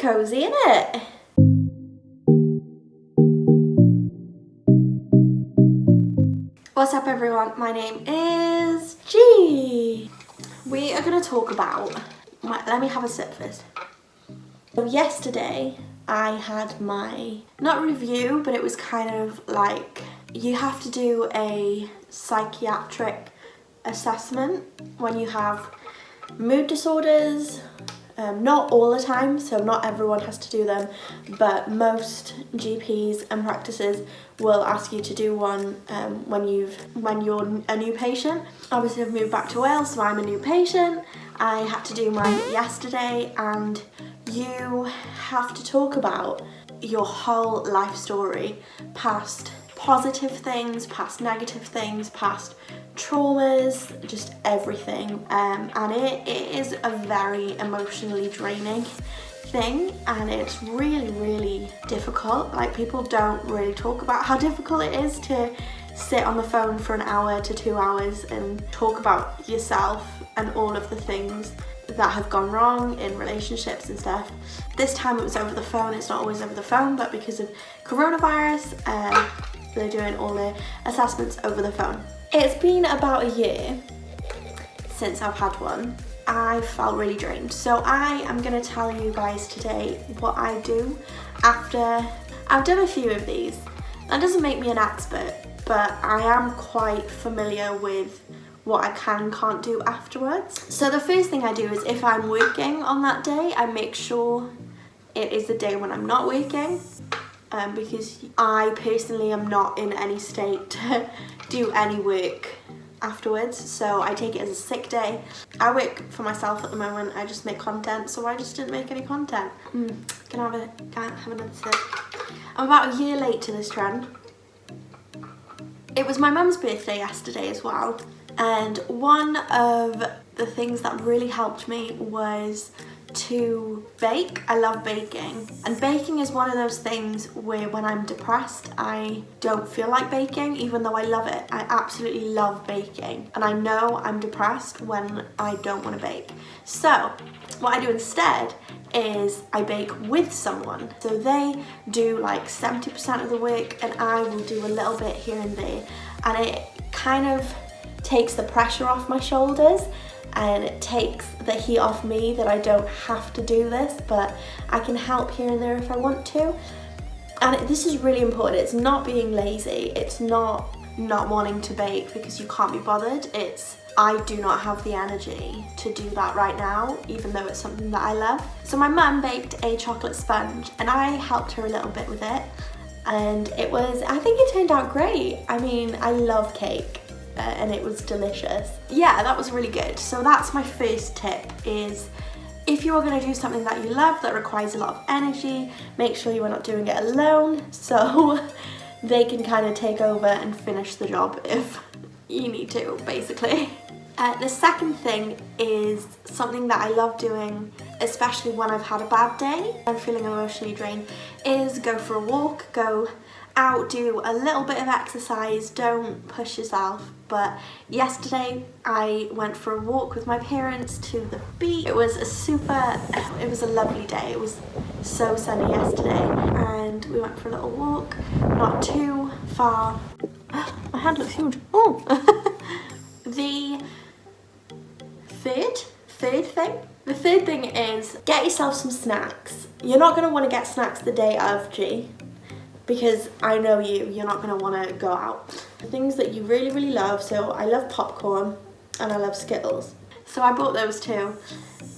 cozy, innit? What's up everyone, my name is G. We are going to talk about, let me have a sip first. So yesterday I had my, not review, but it was kind of like, you have to do a psychiatric assessment when you have mood disorders. Not all the time, so not everyone has to do them, but most GPs and practices will ask you to do one when you're a new patient. Obviously I've moved back to Wales, so I'm a new patient. I had to do mine yesterday, and you have to talk about your whole life story, past positive things, past negative things, past traumas, just everything, and it is a very emotionally draining thing, and it's really difficult. Like, people don't really talk about how difficult it is to sit on the phone for an hour to 2 hours and talk about yourself and all of the things that have gone wrong in relationships and stuff. This time it was over the phone. It's not always over the phone, but because of coronavirus, they're doing all the assessments over the phone. It's been about a year since I've had one. I felt really drained. So I am going to tell you guys today what I do after I've done a few of these. That doesn't make me an expert, but I am quite familiar with what I can and can't do afterwards. So the first thing I do is, if I'm working on that day, I make sure it is the day when I'm not working. Because I personally am not in any state to do any work afterwards, so I take it as a sick day. I work for myself at the moment. I just make content, so I just didn't make any content. Can I have another sip? I'm about a year late to this trend. It was my mum's birthday yesterday as well, and one of the things that really helped me was to bake. I love baking, and baking is one of those things where when I'm depressed I don't feel like baking, even though I love it. I absolutely love baking, and I know I'm depressed when I don't want to bake. So what I do instead is I bake with someone. So they do like 70% of the work and I will do a little bit here and there, and it kind of takes the pressure off my shoulders, and it takes the heat off me that I don't have to do this, but I can help here and there if I want to. And this is really important. It's not being lazy. It's not wanting to bake because you can't be bothered. It's, I do not have the energy to do that right now, even though it's something that I love. So my mum baked a chocolate sponge and I helped her a little bit with it, and it was, I think it turned out great. I mean, I love cake. And it was delicious. Yeah, that was really good. So that's my first tip, is if you are going to do something that you love that requires a lot of energy, make sure you are not doing it alone, so they can kind of take over and finish the job if you need to, basically. The second thing is something that I love doing, especially when I've had a bad day, I'm feeling emotionally drained, is go for a walk, go out, do a little bit of exercise. Don't push yourself. But yesterday I went for a walk with my parents to the beach. It was a lovely day. It was so sunny yesterday, and we went for a little walk, not too far. My hand looks huge. Oh. The third thing is get yourself some snacks. You're not going to want to get snacks the day of, G, because I know you're not going to want to go out. The things that you really love, so I love popcorn and I love Skittles. So I bought those too.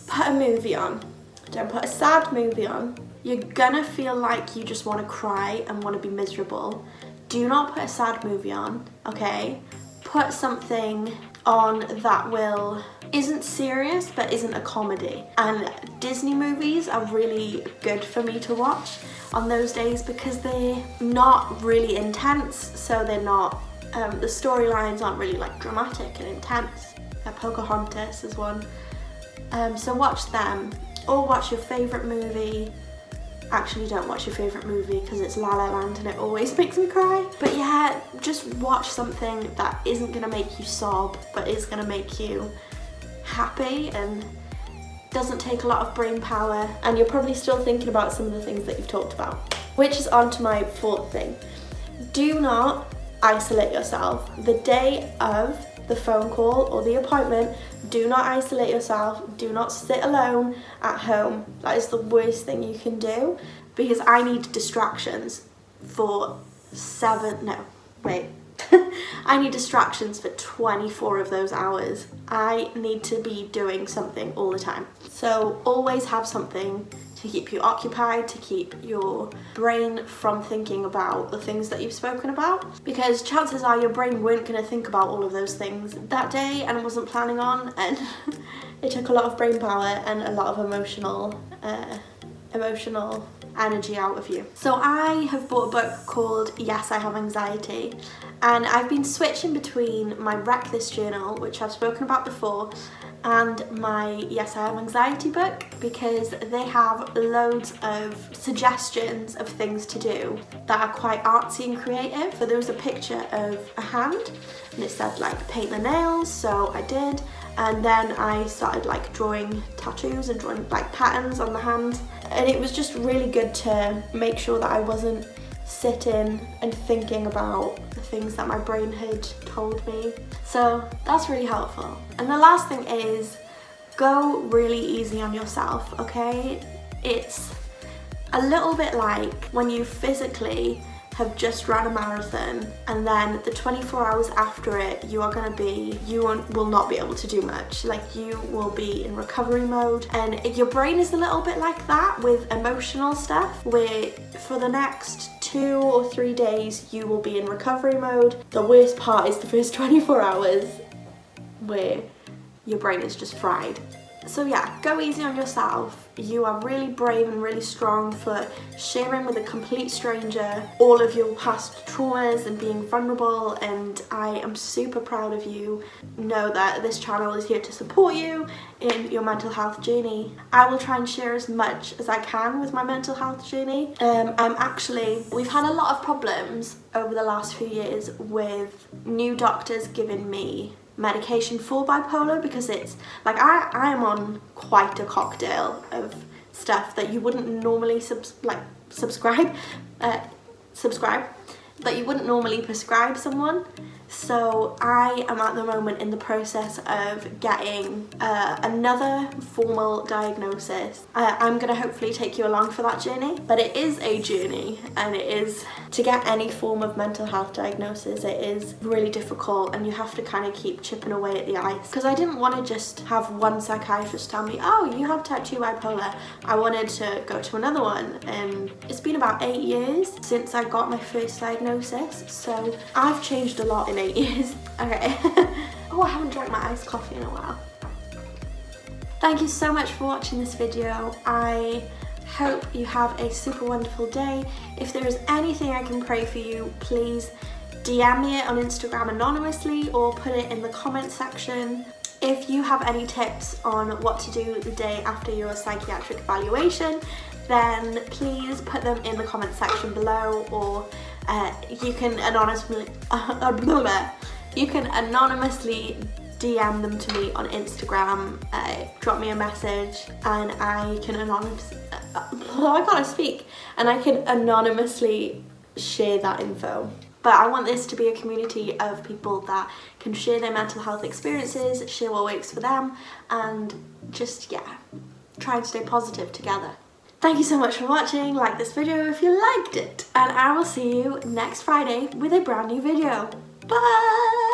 Put a movie on. Don't put a sad movie on. You're gonna feel like you just want to cry and want to be miserable. Do not put a sad movie on, okay? Put something on that isn't serious but isn't a comedy. And Disney movies are really good for me to watch on those days because they're not really intense, so they're not, the storylines aren't really like dramatic and intense. Pocahontas is one. So watch them, or watch your favourite movie. Actually, don't watch your favourite movie because it's La La Land and it always makes me cry. But yeah, just watch something that isn't going to make you sob but is going to make you happy, and doesn't take a lot of brain power, and you're probably still thinking about some of the things that you've talked about. Which is on to my fourth thing. Do not isolate yourself. The day of the phone call or the appointment, do not isolate yourself. Do not sit alone at home. That is the worst thing you can do, because I need distractions for I need distractions for 24 of those hours. I need to be doing something all the time. So always have something to keep you occupied, to keep your brain from thinking about the things that you've spoken about, because chances are your brain weren't going to think about all of those things that day and wasn't planning on, and it took a lot of brain power and a lot of emotional energy out of you. So I have bought a book called Yes, I Have Anxiety, and I've been switching between my Wreck This journal, which I've spoken about before, and my Yes, I Have Anxiety book, because they have loads of suggestions of things to do that are quite artsy and creative. So there was a picture of a hand and it said like paint the nails, so I did, and then I started like drawing tattoos and drawing like patterns on the hand, and it was just really good to make sure that I wasn't sitting and thinking about the things that my brain had told me. So that's really helpful. And the last thing is, go really easy on yourself, okay? It's a little bit like when you physically have just run a marathon and then the 24 hours after it you will not be able to do much. Like, you will be in recovery mode, and your brain is a little bit like that with emotional stuff, where for the next 2 or 3 days you will be in recovery mode. The worst part is the first 24 hours where your brain is just fried. So yeah, go easy on yourself. You are really brave and really strong for sharing with a complete stranger all of your past traumas and being vulnerable, and I am super proud of you. Know that this channel is here to support you in your mental health journey. I will try and share as much as I can with my mental health journey. We've had a lot of problems over the last few years with new doctors giving me medication for bipolar, because it's like I am on quite a cocktail of stuff that you wouldn't normally prescribe someone. So I am at the moment in the process of getting another formal diagnosis. I'm going to hopefully take you along for that journey, but it is a journey, and it is, to get any form of mental health diagnosis, it is really difficult, and you have to kind of keep chipping away at the ice. Because I didn't want to just have one psychiatrist tell me, oh, you have type 2 bipolar. I wanted to go to another one, and it's been about 8 years since I got my first diagnosis, so I've changed a lot in 8 years. Okay. Oh, I haven't drank my iced coffee in a while. Thank you so much for watching this video. I hope you have a super wonderful day. If there is anything I can pray for you, please DM me it on Instagram anonymously or put it in the comment section. If you have any tips on what to do the day after your psychiatric evaluation, then please put them in the comment section below, or you can anonymously DM them to me on Instagram. Drop me a message, and I can anonymously share that info. But I want this to be a community of people that can share their mental health experiences, share what works for them, and just, yeah, try and stay positive together. Thank you so much for watching. Like this video if you liked it, and I will see you next Friday with a brand new video. Bye!